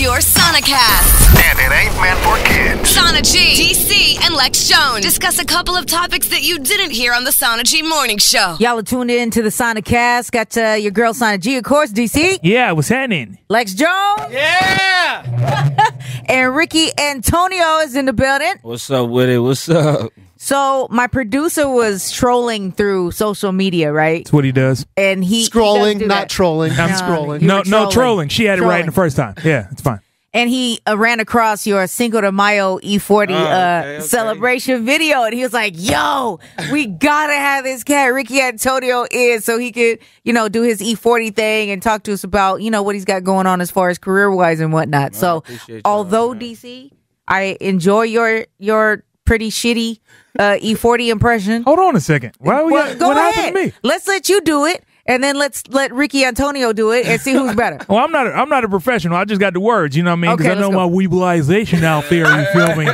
your Sonicast. And it ain't meant for kids. Sana G, DC, and Lex Jones discuss a couple of topics that you didn't hear on the Sana G Morning Show. Y'all are tuned in to the Sonicast. Got your girl Sana G, of course, DC. Yeah, what's happening? Lex Jones. Yeah! And Ricky Antonio is in the building. What's up with it? What's up? So my producer was trolling through social media, right? That's what he does. And he Scrolling, do not that. trolling. I'm No, scrolling. you No, were no trolling. She had it right the first time. Yeah, it's fine. And he ran across your Cinco de Mayo E40 okay. celebration video, and he was like, "Yo, we gotta have this cat Ricky Antonio in so he could, do his E40 thing and talk to us about, what he's got going on as far as career wise and whatnot." So, although DC, I enjoy your pretty shitty E40 impression. Hold on a second. Why Go what ahead. happened to me? Let's let you do it, and then let's let Ricky Antonio do it and see who's better. Well, I'm not a professional. I just got the words, you know what I mean? Because Okay, I know let's my weebleization out there, you feel me?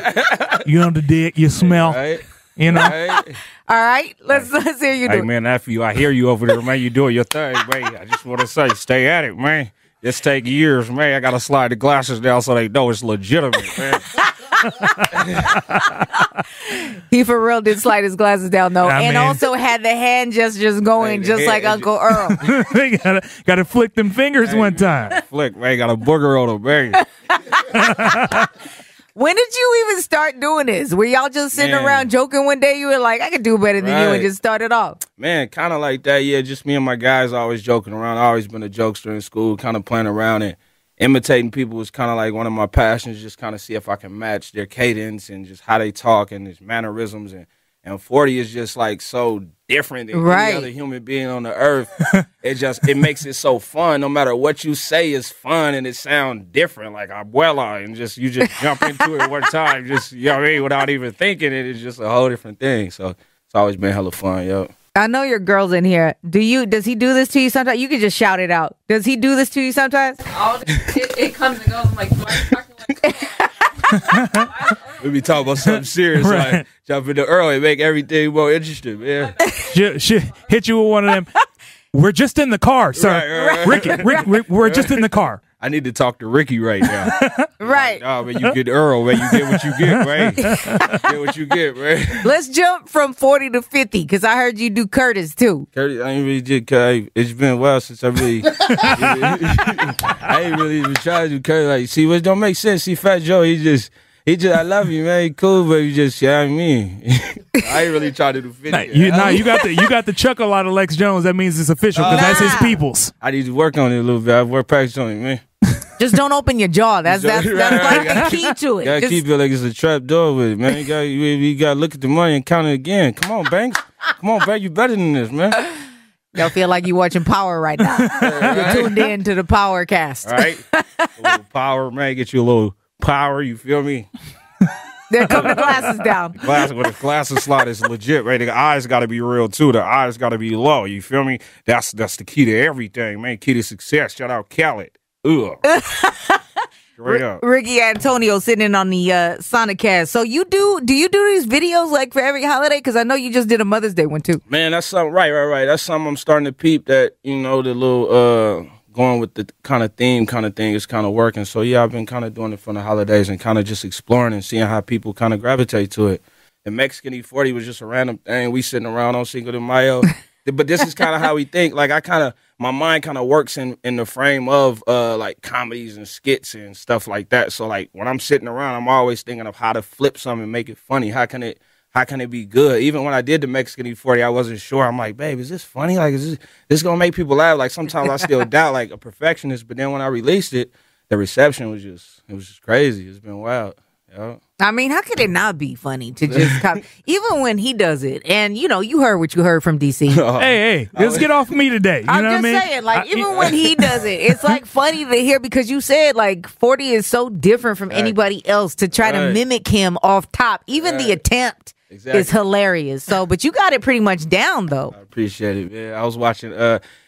You on the dick, you smell, Right? you know? Right? All right, let's hear you do Hey, it. man, after you, I hear you over there, man. You doing your thing, man. I just want to say, stay at it, man. This take years, man. I got to slide the glasses down so they know it's legitimate, man. He for real did slide his glasses down though, I and mean- also had the hand gestures going Hey, the just hand- like Uncle Earl. They gotta flick them fingers one time. Flick, man. Got a booger on him, man. When did you even start doing this? Were y'all just sitting Man. around joking one day? You were like, I could do better than you, and Right. just started off. Man, kind of like that, yeah. Just me and my guys always joking around. I always been a jokester in school, kind of playing around and imitating people was kind of like one of my passions, just kind of see if I can match their cadence and just how they talk and his mannerisms. And 40 is just like so different than Right. any other human being on the earth. It makes it so fun. No matter what you say is fun and it sounds different, like abuela, and you just jump into it one time, just, you know what I mean, without even thinking it. It's just a whole different thing. So it's always been hella fun, yo. I know your girl's in here. Does he do this to you sometimes? You can just shout it out. Does he do this to you sometimes? It comes and goes. I'm like, why are you talking like We be talking about something serious, Right. like jump into early and make everything more interesting, man. She hit you with one of them. We're just in the car, sir. Right. Rick, we're just in the car. I need to talk to Ricky right now. Right. Nah, man, you get Earl, man. You get what you get, right? Get what you get, right? Let's jump from 40 to 50 because I heard you do Curtis too. Curtis, I ain't really did, cause it's been a while since I really, I ain't really even tried to do Curtis. Like, see, what don't make sense. See, Fat Joe, he just, I love you, man. He cool, but you just, I mean, I ain't really trying to do 50. You got the chuckle out of Lex Jones. That means it's official because that's his people's. I need to work on it a little bit. I've worked practice on it, man. Just don't open your jaw. That's like Right. the key to it. Gotta Just- keep it like it's a trap door with it, man. You gotta look at the money and count it again. Come on, Banks. Come on, Banks. You better than this, man. Y'all feel like you're watching Power right now. You're tuned in to the Power Cast. All right? A little power, man. Get you a little power, you feel me? There come the glasses down. With the glasses slot is legit, right? The eyes gotta be real too. The eyes gotta be low, you feel me? That's the key to everything, man. Key to success. Shout out Khaled. Ugh. Straight up. Ricky Antonio sitting in on the Sonicast. So do you do these videos like for every holiday? Because I know you just did a Mother's Day one too. Man, that's something, right. That's something I'm starting to peep that, the little, going with the kind of theme kind of thing is kind of working. So, yeah, I've been kind of doing it for the holidays and kind of just exploring and seeing how people kind of gravitate to it. The Mexican E40 was just a random thing. We sitting around on Cinco de Mayo. But this is kind of how we think. Like, my mind kind of works in the frame of, like, comedies and skits and stuff like that. So, like, when I'm sitting around, I'm always thinking of how to flip something and make it funny. How can it be good? Even when I did the Mexican E40, I wasn't sure. I'm like, babe, is this funny? Like, is this going to make people laugh? Like, sometimes I still doubt, like, a perfectionist. But then when I released it, the reception was just crazy. It's been wild. Yeah. I mean, how could it not be funny to just come, even when he does it? And, you heard what you heard from DC. Hey, let's get off me today. You I'm know just what I mean? saying, like, even when he does it, it's like funny to hear because you said like 40 is so different from anybody else to try to Right. mimic him off top. Even the attempt is hilarious. So, but you got it pretty much down though. I appreciate it, man. I was watching.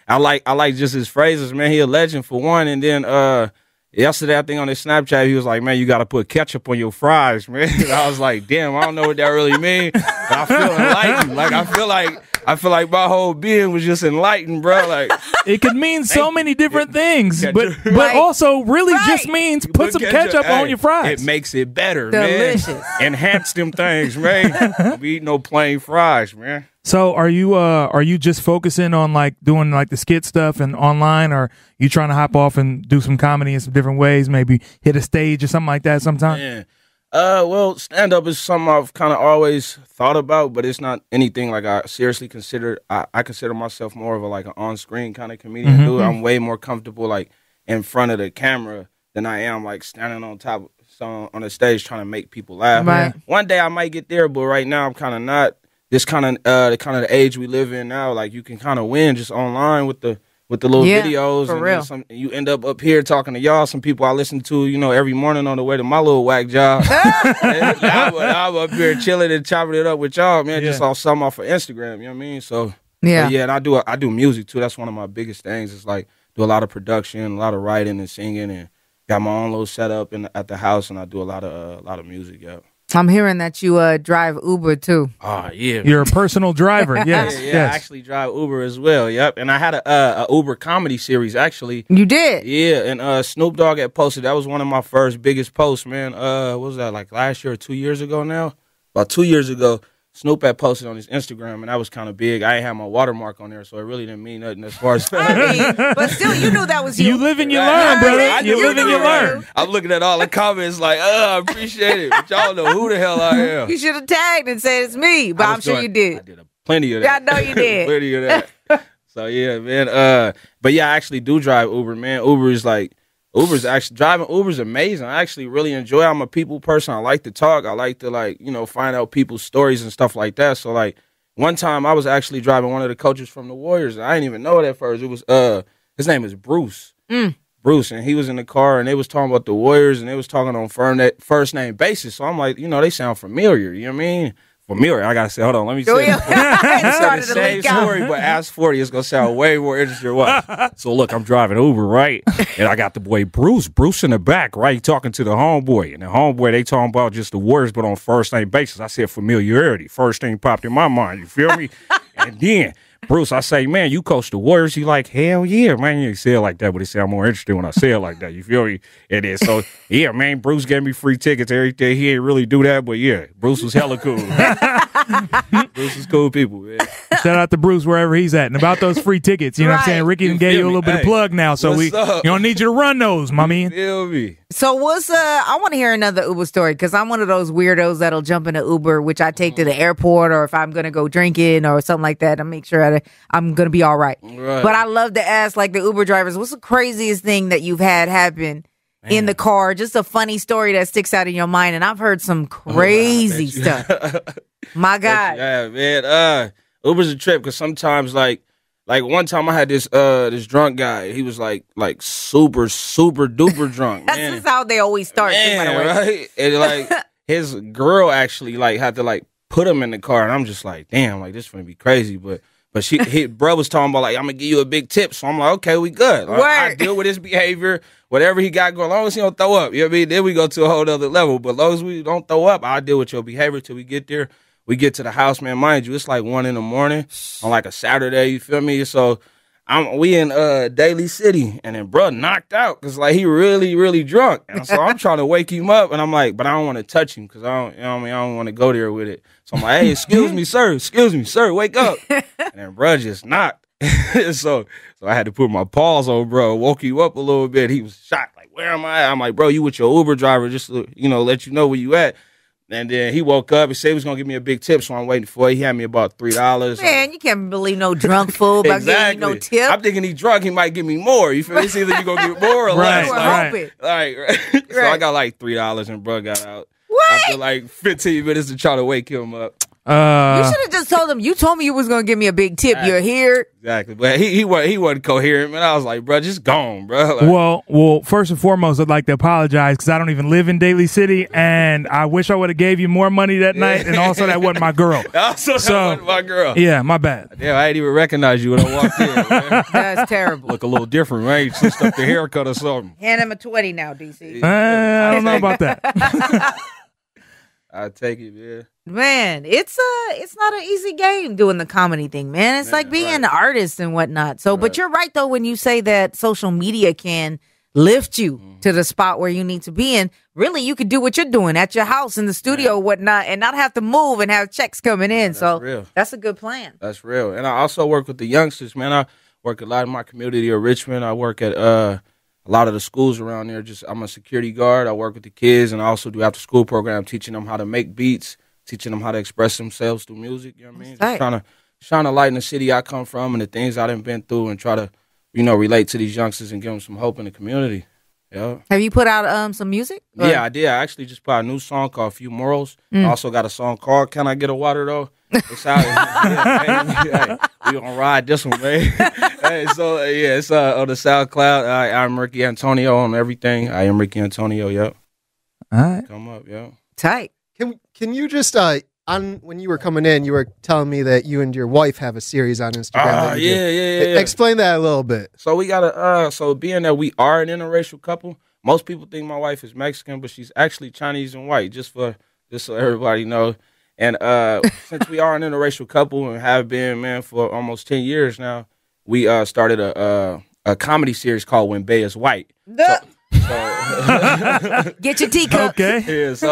I like just his phrases, man. He a legend for one, and then yesterday, I think on his Snapchat, he was like, man, you got to put ketchup on your fries, man. And I was like, damn, I don't know what that really means. But I feel enlightened. Like, I feel like I feel like my whole being was just enlightened, bro. Like It could mean so many different things, Yeah, but right. also really just Right. means put some Look at ketchup your- on hey, your fries. It makes it better, Delicious. man. Enhance them things, man. Don't be eating no plain fries, man. So are you just focusing on like doing like the skit stuff and online, or you trying to hop off and do some comedy in some different ways, maybe hit a stage or something like that sometime? Man. Well, stand up is something I've kind of always thought about, but it's not anything like I seriously consider. I consider myself more of a like an on screen kind of comedian. Dude, I'm way more comfortable like in front of the camera than I am like standing on top on the stage trying to make people laugh. Right. One day I might get there, but right now I'm kind of not. This kind of the age we live in now, like you can kind of win just online with the little Yeah, videos for and real. you end up here talking to y'all. Some people I listen to, every morning on the way to my little whack job. I'm up here chilling and chopping it up with y'all, man. Just off something off of Instagram, you know what I mean? So Yeah. but and I do music too. That's one of my biggest things. It's like do a lot of production, a lot of writing and singing, and got my own little setup at the house, and I do a lot of music. Yeah. I'm hearing that you drive Uber too. Oh yeah. You're a personal driver. Yes. Yeah, yes. I actually drive Uber as well. Yep, and I had a Uber comedy series actually. You did. Yeah, and Snoop Dogg had posted. That was one of my first biggest posts, man. What was that, like last year or 2 years ago now? About 2 years ago, Snoop had posted on his Instagram, and that was kind of big. I ain't had my watermark on there, so it really didn't mean nothing as far as. I mean, but still, you knew that was you. You live and you Right. learn, brother. I You do live and you it. learn. I'm looking at all the comments like, I appreciate it, but y'all know who the hell I am. You should have tagged and said it's me, but I I'm was sure doing- you did. I did plenty of that. Yeah, I know you did. Plenty of that. So yeah, man. But yeah, I actually do drive Uber, man. Driving Uber's amazing. I actually really enjoy it. I'm a people person. I like to talk. I like to find out people's stories and stuff like that. So like one time I was actually driving one of the coaches from the Warriors. I didn't even know it at first. It was his name is Bruce. Bruce, and he was in the car, and they was talking about the Warriors, and they was talking on first name basis. So I'm like, they sound familiar. You know what I mean? Familiar. I gotta say, hold on, let me say. It started the to same leak out. story, but ask 40 is gonna sound way more interesting. What? So look, I'm driving Uber, right? And I got the boy Bruce in the back, right? He talking to the homeboy, and the homeboy they talking about just the words, but on first name basis. I said familiarity. First thing popped in my mind. You feel me? And then Bruce, I say, man, you coach the Warriors. He like, hell yeah, man. You say it like that, but he said I'm more interested when I say it like that. You feel me? It is. So yeah, man, Bruce gave me free tickets every day. He ain't really do that, but yeah, Bruce was hella cool. Bruce is cool people, man. Shout out to Bruce wherever he's at. And about those free tickets, you know what I'm saying? Right. Ricky You done gave feel you a me? little bit of Hey, plug now, so we what's up? don't need you to run those, my man. Feel me? So what's I want to hear another Uber story because I'm one of those weirdos that'll jump in an Uber, which I take to the airport, or if I'm gonna go drinking or something like that, I make sure I'm gonna be all right. Right. But I love to ask like the Uber drivers, what's the craziest thing that you've had happen in the car? Just a funny story that sticks out in your mind. And I've heard some crazy stuff. My God. Yeah, man. Uber's a trip because sometimes like one time I had this drunk guy. He was like super duper drunk. That's man. just how they always start. too, by the way. Right? And like his girl actually like had to like put him in the car, and I'm just like, damn, like this is gonna be crazy. But bro was talking about like I'm gonna give you a big tip, so I'm like, okay, we good. Like, I Word. deal with his behavior, whatever he got going. As long as he don't throw up, you know what I mean. Then we go to a whole other level. But as long as we don't throw up, I'll deal with your behavior till we get there. We get to the house, man. Mind you, it's like 1 a.m. on like a Saturday. You feel me? So we in Daly City, and then bro knocked out because like he really drunk, and so I'm trying to wake him up, and I'm like, but I don't want to touch him because I don't want to go there with it. So I'm like, hey, excuse me, sir, wake up, and then bro just knocked. so I had to put my paws on bro, woke him up a little bit. He was shocked, like, where am I? I'm like, bro, you with your Uber driver, just to, let you know where you at. And then he woke up and said he was gonna give me a big tip, so I'm waiting for it. He had me about $3. Man, you can't believe no drunk fool about giving you no tip. I'm thinking he drunk, he might give me more. You feel me? It's either you gonna get more or Right, less. You were Like, hoping. right. So I got like $3 and bro got out. What? After like 15 minutes to try to wake him up. You should have just told him. You told me you was gonna give me a big tip. You're here. Exactly. But he wasn't coherent, man. I was like, bro, just gone, bro. Like, Well, first and foremost, I'd like to apologize because I don't even live in Daly City, and I wish I would have gave you more money that night, and also that wasn't my girl. also, that wasn't my girl. Yeah, my bad. Damn, I didn't even recognize you when I walked in, man. That's terrible. Look a little different, right? You switched up the haircut or something. Hand him a 20 now, DC. I don't know about that. I take it, yeah. Man, it's not an easy game doing the comedy thing, man. It's like being an artist and whatnot. So, but you're right though when you say that social media can lift you to the spot where you need to be in. Really, you could do what you're doing at your house in the studio, or whatnot, and not have to move and have checks coming in. So real. That's a good plan. That's real. And I also work with the youngsters, man. I work a lot in my community of Richmond. I work at a lot of the schools around there. I'm a security guard. I work with the kids, and I also do after school program, teaching them how to make beats, teaching them how to express themselves through music. You know what I mean? Just trying to shine a light in the city I come from and the things I done been through, and try to, relate to these youngsters and give them some hope in the community. Yeah. Have you put out some music? Or? Yeah, I did. I actually just put out a new song called Few Morals. I also got a song called Can I Get a Water, though? It's out. Hey, we gonna ride this one, man. Hey, so it's on the SoundCloud. I'm Ricky Antonio on everything. I am Ricky Antonio. Yep. All right. Come up, yo. Tight. Can you just when you were coming in, you were telling me that you and your wife have a series on Instagram. Yeah. Explain that a little bit. So we got so being that we are an interracial couple, most people think my wife is Mexican, but she's actually Chinese and white, just so everybody know. And since we are an interracial couple and have been, man, for almost 10 years now, we started a comedy series called When Bay is White. Get your teacup. Okay. Yeah, so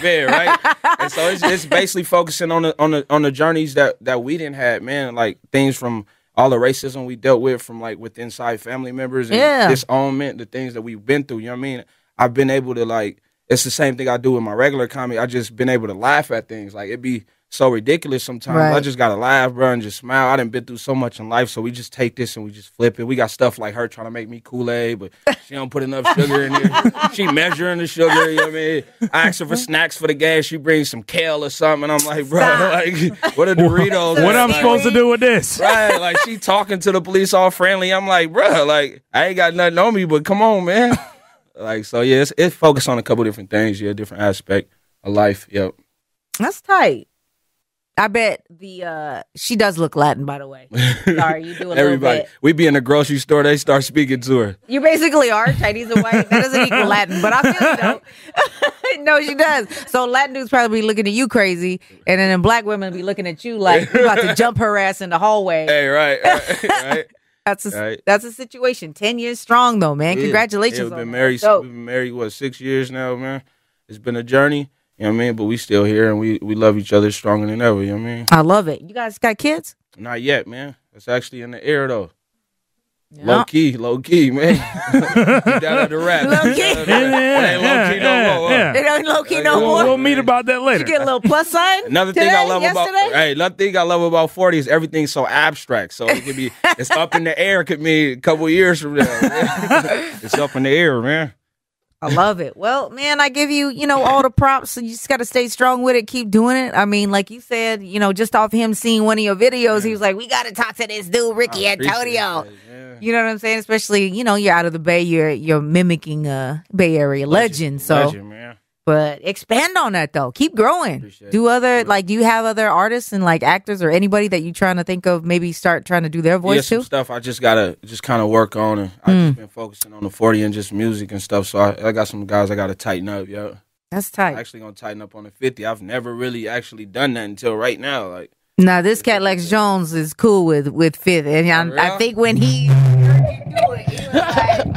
man, right? And so it's basically focusing on the journeys that we didn't have, man, like things from all the racism we dealt with from like with inside family members and disownment, the things that we've been through. You know what I mean? I've been able to it's the same thing I do with my regular comedy. I just been able to laugh at things. Like it'd be so ridiculous sometimes. Right. I just gotta laugh, bro, and just smile. I done been through so much in life, so we just take this and we just flip it. We got stuff like her trying to make me Kool-Aid, but she don't put enough sugar in it. She measuring the sugar, you know what I mean? I ask her for snacks for the gas, she brings some kale or something, and I'm like, bro, what are Doritos? What I'm supposed to do with this? Right, like she talking to the police all friendly. I'm like, bro, I ain't got nothing on me, but come on, man. So yeah, it's focused on a couple different things, different aspect of life. Yep. That's tight. I bet she does look Latin, by the way. Sorry, you do a little bit. We be in the grocery store, they start speaking to her. You basically are Chinese and white. That doesn't equal Latin, but I feel you though. No, she does. So Latin dudes probably be looking at you crazy, and then black women be looking at you like you about to jump her ass in the hallway. Hey, right. That's a situation. 10 years strong though, man. Congratulations. We've been married. We've been married 6 years now, man. It's been a journey. You know what I mean? But we still here, and we love each other stronger than ever, you know what I mean? I love it. You guys got kids? Not yet, man. It's actually in the air, though. Yeah. Low key, man. Down at the rap. Low key. It ain't low key no more. Yeah. It ain't low key no more. We'll meet about that later. Did you get a little plus sign? Another thing I love about 40 is everything's so abstract. So it could be, it's up in the air. It could mean a couple years from now. It's up in the air, man. I love it. Well, man, I give you, all the props. So you just got to stay strong with it. Keep doing it. I mean, like you said, just off him seeing one of your videos, he was like, we got to talk to this dude, Ricky Antonio. You know what I'm saying? Especially, you're out of the Bay. You're mimicking Bay Area legend. So, man. But expand on that though. Keep growing. Do you have other artists and like actors or anybody that you trying to think of maybe start trying to do their voice too? Some stuff I just gotta kind of work on, and I've just been focusing on the 40 and just music and stuff. So I got some guys I gotta tighten up, yo. That's tight. I'm actually gonna tighten up on the 50. I've never really actually done that until right now. Now this cat Lex Jones is cool with Fifth, and I think when he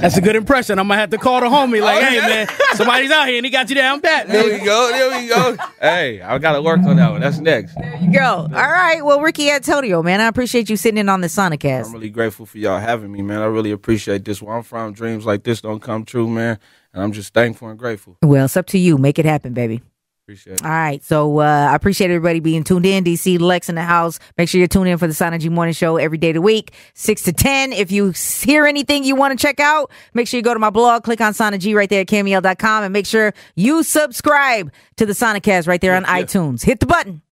That's a good impression. I'm gonna have to call the homie like, hey man, somebody's out here and he got you down pat. There we go. Hey, I gotta work on that one. That's next. There you go. All right. Well, Ricky Antonio, man, I appreciate you sitting in on the Sonicast. I'm really grateful for y'all having me, man. I really appreciate this. Where I'm from, dreams like this don't come true, man. And I'm just thankful and grateful. Well, it's up to you. Make it happen, baby. Appreciate it. All right. So I appreciate everybody being tuned in. DC, Lex in the house. Make sure you're tuned in for the Sana G Morning Show every day of the week, 6 to 10. If you hear anything you want to check out, make sure you go to my blog, click on Sana G right there at KMEL.com, and make sure you subscribe to the Sonicast right there on iTunes. Hit the button.